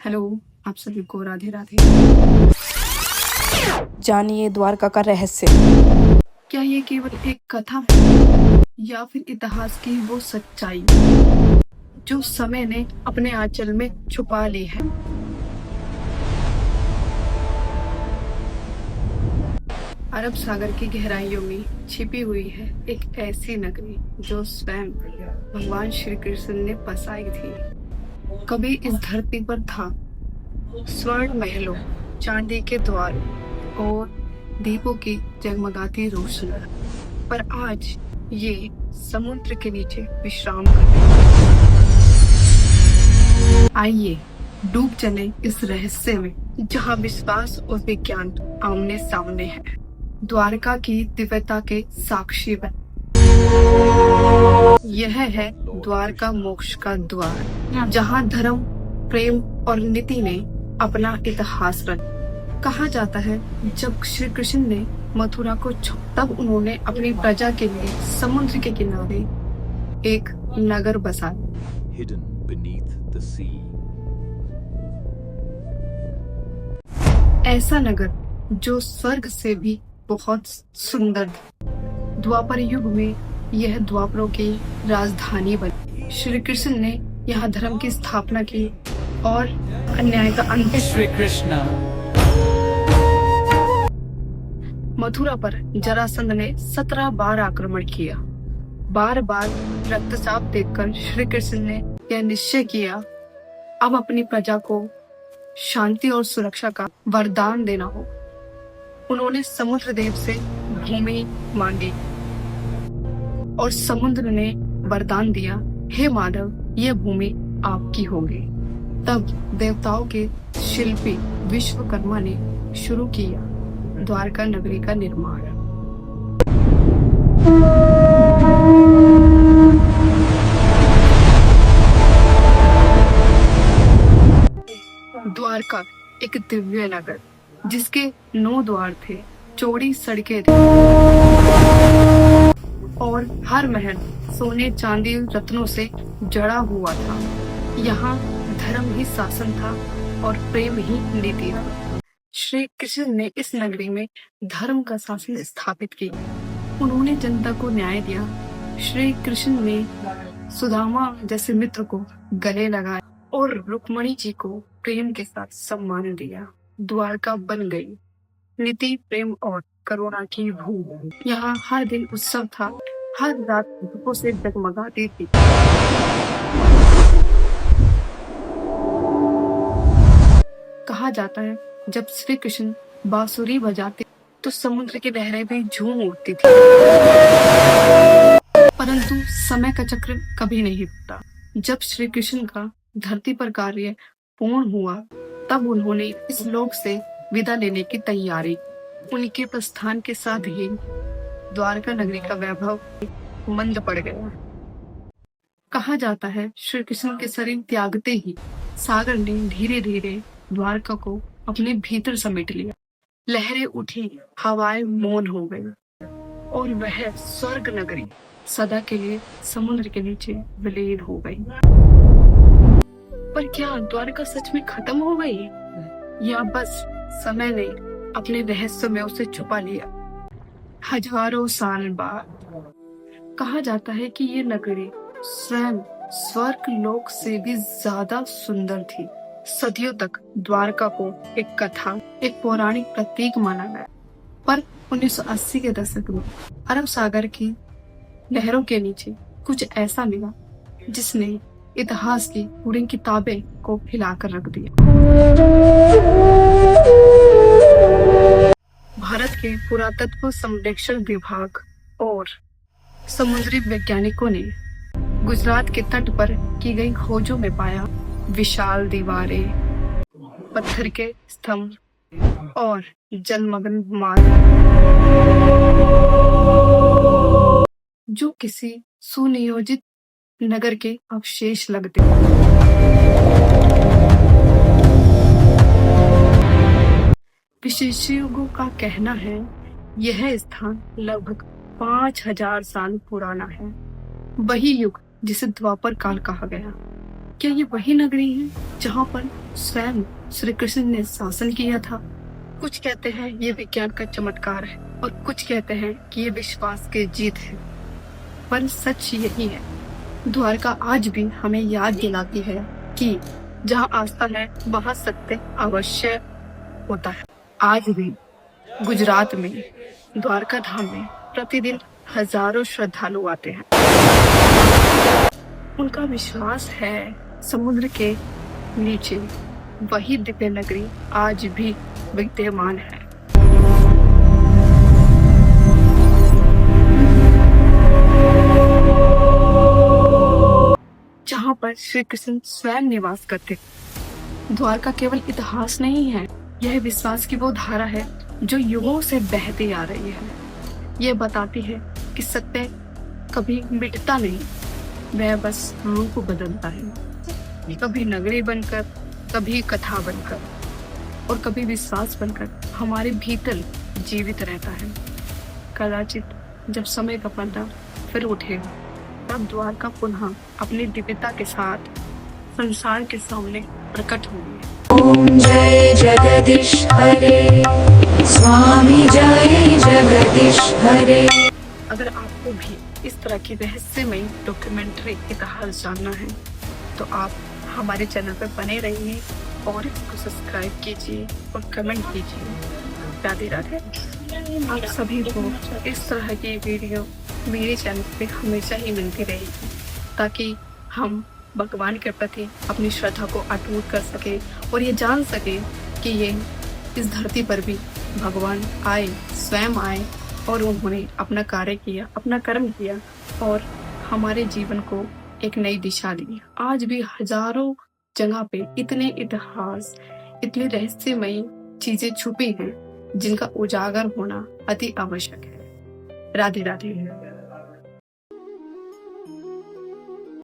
Hello, आप सभी को राधे राधे। जानिए द्वारका का रहस्य। क्या ये केवल एक कथा है या फिर इतिहास की वो सच्चाई जो समय ने अपने आंचल में छुपा ली है? अरब सागर की गहराइयों में छिपी हुई है एक ऐसी नगरी जो स्वयं भगवान श्री कृष्ण ने बसाई थी। कभी इस धरती पर था स्वर्ण महलों, चांदी के द्वार और दीपों की जगमगाती रोशनी, पर आज ये समुद्र के नीचे विश्राम कर रहे हैं। आइए डूब चले इस रहस्य में जहाँ विश्वास और विज्ञान आमने सामने है, द्वारका की दिव्यता के साक्षी बन। यह है द्वारका मोक्ष का द्वार, जहाँ धर्म, प्रेम और नीति ने अपना इतिहास रचा। कहा जाता है जब श्री कृष्ण ने मथुरा को तब उन्होंने अपनी प्रजा के लिए समुद्र के किनारे एक नगर बसाया। Hidden beneath the sea. ऐसा नगर जो स्वर्ग से भी बहुत सुंदर था। द्वापर युग में यह द्वापरों की राजधानी बनी। श्री कृष्ण ने यहाँ धर्म की स्थापना की और अन्याय का अंत। श्री कृष्ण। मथुरा पर जरासंध ने 17 बार आक्रमण किया। बार बार रक्तचाप देखकर श्री कृष्ण ने यह निश्चय किया अब अपनी प्रजा को शांति और सुरक्षा का वरदान देना हो। उन्होंने समुद्र देव से भूमि मांगी और समुद्र ने वरदान दिया, हे मानव, यह भूमि आपकी होगी। तब देवताओं के शिल्पी विश्वकर्मा ने शुरू किया द्वारका नगरी का निर्माण। द्वारका एक दिव्य नगर जिसके 9 द्वार थे, चौड़ी सड़कें थी और हर महल सोने, चांदी, रत्नों से जड़ा हुआ था। यहाँ धर्म ही शासन था और प्रेम ही नीति था। श्री कृष्ण ने इस नगरी में धर्म का शासन स्थापित किया। उन्होंने जनता को न्याय दिया। श्री कृष्ण ने सुदामा जैसे मित्र को गले लगाया और रुक्मणी जी को प्रेम के साथ सम्मान दिया। द्वारका बन गई नीति, प्रेम और करुणा की भूमि। यहाँ हर दिन उत्सव था, हर रात दीपों से जगमगाती थी। कहा जाता है जब श्री कृष्ण बांसुरी बजाते तो समुद्र की लहरें भी झूम उठती थी। परंतु समय का चक्र कभी नहीं रुकता। जब श्री कृष्ण का धरती पर कार्य पूर्ण हुआ तब उन्होंने इस लोक से विदा लेने की तैयारी। उनके प्रस्थान के साथ ही द्वारका नगरी का वैभव मंद पड़ गया। कहा जाता है श्री कृष्ण के शरीर त्यागते ही सागर ने धीरे धीरे द्वारका को अपने भीतर समेट लिया। लहरें उठी, हवाएं मौन हो गई और वह स्वर्ग नगरी सदा के लिए समुद्र के नीचे विलीन हो गई। पर क्या द्वारका सच में खत्म हो गई या बस समय ने अपने रहस्य में उसे छुपा लिया? हजारों साल बाद कहा जाता है कि ये नगरी स्वयं स्वर्ग लोक से भी ज्यादा सुंदर थी। सदियों तक द्वारका को एक कथा, एक पौराणिक प्रतीक माना गया। पर 1980 के दशक में अरब सागर की लहरों के नीचे कुछ ऐसा मिला जिसने इतिहास की पूरी किताबें को हिलाकर रख दिया। भारत के पुरातत्व संरक्षण विभाग और समुद्री वैज्ञानिकों ने गुजरात के तट पर की गई खोजों में पाया विशाल दीवारें, पत्थर के स्तंभ और जलमग्न मार्ग जो किसी सुनियोजित नगर के अवशेष लगते। विशेषज्ञों का कहना है यह स्थान लगभग 5000 साल पुराना है। वही युग जिसे द्वापर काल कहा गया। क्या ये वही नगरी है जहाँ पर स्वयं श्री कृष्ण ने शासन किया था। कुछ कहते हैं ये विज्ञान का चमत्कार है और कुछ कहते हैं कि ये विश्वास की जीत है, पर सच यही है, द्वारका आज भी हमें याद दिलाती है कि जहाँ आस्था है वहाँ सत्य अवश्य होता है। आज भी गुजरात में द्वारका धाम में प्रतिदिन हजारों श्रद्धालु आते हैं। उनका विश्वास है समुद्र के नीचे वही दिव्य नगरी आज भी विद्यमान है। जहाँ पर श्री कृष्ण स्वयं निवास करते। द्वारका केवल इतिहास नहीं है, यह विश्वास की वो धारा है जो युगों से बहती आ रही है। यह बताती है कि सत्य कभी मिटता नहीं, वह बस रूप बदलता है, कभी नगरी बनकर, कभी कथा बनकर और कभी विश्वास बनकर हमारे भीतर जीवित रहता है। कदाचित जब समय का पर्दा फिर उठेगा, तब द्वारका पुनः अपनी दिव्यता के साथ संसार के सामने प्रकट होगी। ओम जय जगदीश हरे, स्वामी जय जगदीश हरे। अगर आपको भी इस तरह की रहस्यमयी डॉक्यूमेंट्री इतिहास जानना है तो आप हमारे चैनल पर बने रहिए और इसको सब्सक्राइब कीजिए और कमेंट कीजिए। राधे राधे। आप सभी को इस तरह की वीडियो मेरे चैनल पे हमेशा ही मिलती रहेगी, ताकि हम भगवान के प्रति अपनी श्रद्धा को अटूट कर सके और ये जान सके कि ये इस धरती पर भी भगवान आए, स्वयं आए और उन्होंने अपना कार्य किया, अपना कर्म किया और हमारे जीवन को एक नई दिशा दी। आज भी हजारों जगह पे इतने इतिहास, इतनी रहस्यमयी चीजें छुपी हैं जिनका उजागर होना अति आवश्यक है। राधे राधे।